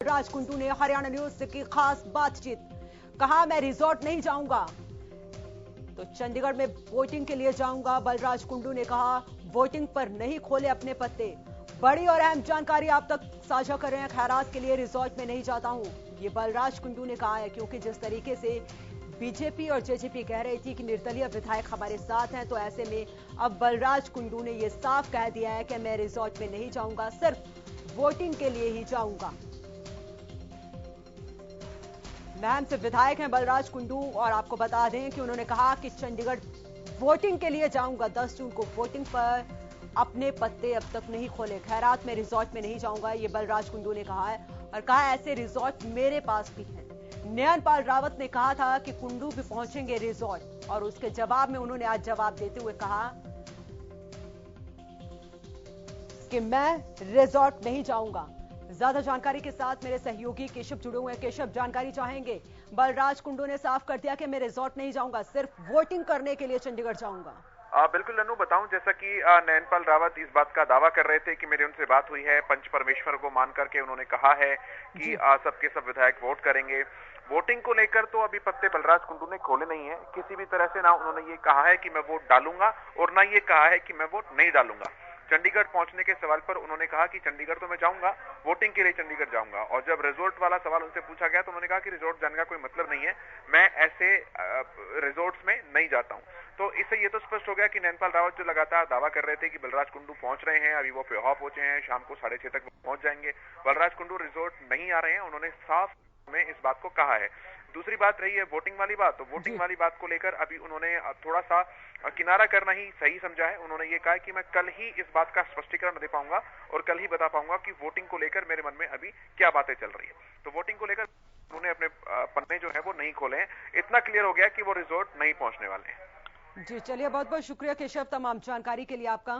राज कुंडू ने हरियाणा न्यूज से की खास बातचीत। कहा, मैं रिजॉर्ट नहीं जाऊंगा तो चंडीगढ़ में वोटिंग के लिए जाऊंगा। बलराज कुंडू ने कहा, वोटिंग पर नहीं खोले अपने पत्ते। बड़ी और अहम जानकारी आप तक साझा कर रहे हैं। खैरात के लिए रिजॉर्ट में नहीं जाता हूं, ये बलराज कुंडू ने कहा है, क्योंकि जिस तरीके से बीजेपी और जेजेपी कह रही थी कि निर्दलीय विधायक हमारे साथ हैं, तो ऐसे में अब बलराज कुंडू ने यह साफ कह दिया है कि मैं रिजॉर्ट में नहीं जाऊंगा, सिर्फ वोटिंग के लिए ही जाऊंगा। महम से विधायक हैं बलराज कुंडू, और आपको बता दें कि उन्होंने कहा कि चंडीगढ़ वोटिंग के लिए जाऊंगा। 10 जून को वोटिंग पर अपने पत्ते अब तक नहीं खोले। खैरात में रिजॉर्ट में नहीं जाऊंगा, ये बलराज कुंडू ने कहा है, और कहा ऐसे रिजॉर्ट मेरे पास भी हैं। नयनपाल रावत ने कहा था कि कुंडू भी पहुंचेंगे रिजॉर्ट, और उसके जवाब में उन्होंने आज जवाब देते हुए कहा कि मैं रिजॉर्ट नहीं जाऊंगा। ज्यादा जानकारी के साथ मेरे सहयोगी केशव जुड़े हुए हैं। केशव, जानकारी चाहेंगे। बलराज कुंडू ने साफ कर दिया कि मैं रिजॉर्ट नहीं जाऊंगा, सिर्फ वोटिंग करने के लिए चंडीगढ़ जाऊंगा। बिल्कुल अनु, बताऊं जैसा कि नयनपाल रावत इस बात का दावा कर रहे थे कि मेरी उनसे बात हुई है, पंच परमेश्वर को मान करके उन्होंने कहा है कि सबके सब विधायक वोट करेंगे। वोटिंग को लेकर तो अभी पत्ते बलराज कुंडू ने खोले नहीं है किसी भी तरह से। ना उन्होंने ये कहा है कि मैं वोट डालूंगा और ना ये कहा है कि मैं वोट नहीं डालूंगा। चंडीगढ़ पहुंचने के सवाल पर उन्होंने कहा कि चंडीगढ़ तो मैं जाऊंगा, वोटिंग के लिए चंडीगढ़ जाऊंगा। और जब रिजॉर्ट वाला सवाल उनसे पूछा गया तो उन्होंने कहा कि रिजॉर्ट जाने का कोई मतलब नहीं है, मैं ऐसे रिजॉर्ट्स में नहीं जाता हूं। तो इससे ये तो स्पष्ट हो गया कि नयनपाल रावत जो लगातार दावा कर रहे थे कि बलराज कुंडू पहुंच रहे हैं, अभी वो पेहवा पहुंचे हैं, शाम को 6:30 तक पहुंच जाएंगे, बलराज कुंडू रिजॉर्ट नहीं आ रहे हैं, उन्होंने साफ में इस बात को कहा है। दूसरी बात रही है वोटिंग वाली बात, तो वोटिंग वाली बात को लेकर अभी उन्होंने थोड़ा सा किनारा करना ही सही समझा है। उन्होंने ये कहा कि मैं कल ही इस बात का स्पष्टीकरण दे पाऊंगा और कल ही बता पाऊंगा कि वोटिंग को लेकर मेरे मन में अभी क्या बातें चल रही है। तो वोटिंग को लेकर उन्होंने अपने पन्ने जो है वो नहीं खोले हैं। इतना क्लियर हो गया कि वो रिजॉर्ट नहीं पहुंचने वाले हैं। जी चलिए, बहुत बहुत शुक्रिया केशव तमाम जानकारी के लिए आपका।